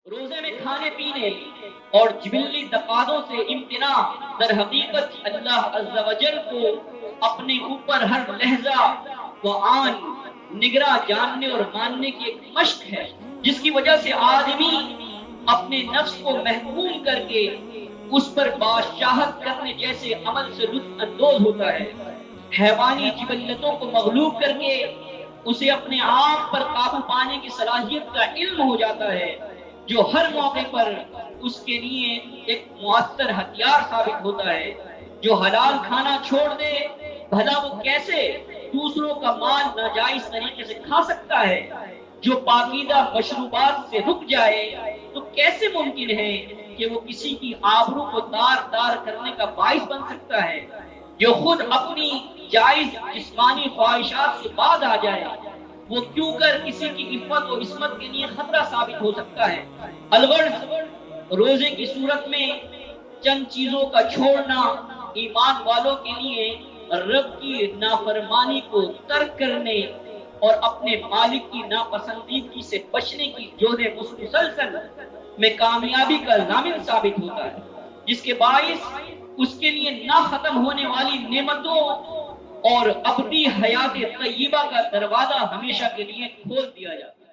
روزے میں کھانے پینے اور جبلی تقاضوں سے امتناع در حقیقت اللہ عز و جل کو اپنے اوپر ہر لہجہ و آن نگراں جاننے اور ماننے کی ایک مشق ہے، جس کی وجہ سے آدمی اپنے نفس کو محکوم کر کے اس پر بادشاہت کرنے جیسے عمل سے لطف اندوز ہوتا ہے۔ حیوانی جبلتوں کو مغلوب کر کے اسے اپنے آپ پر قابو پانے کی صلاحیت کا علم ہو جاتا ہے، جو ہر موقع پر اس کے لیے ایک مؤثر ہتھیار ثابت ہوتا ہے۔ جو حلال کھانا چھوڑ دے، بھلا وہ کیسے دوسروں کا مال ناجائز طریقے سے کھا سکتا ہے؟ جو پاکیزہ مشروبات سے رک جائے تو کیسے ممکن ہے کہ وہ کسی کی آبرو کو دار دار کرنے کا باعث بن سکتا ہے؟ جو خود اپنی جائز جسمانی خواہشات سے باز آ جائے، وہ کیوں کر کسی کی عفت و عصمت کے لیے خطرہ ثابت ہو سکتا ہے؟ الغرض روزے کی صورت میں چند چیزوں کا چھوڑنا ایمان والوں کے لیے رب کی نافرمانی کو ترک کرنے اور اپنے مالک کی ناپسندیدگی سے بچنے کی جہد مسلسل میں کامیابی کا ضامن ثابت ہوتا ہے، جس کے باعث اس کے لیے نہ ختم ہونے والی نعمتوں اور ابدی حیات طیبہ کا دروازہ ہمیشہ کے لیے کھول دیا جاتا ہے۔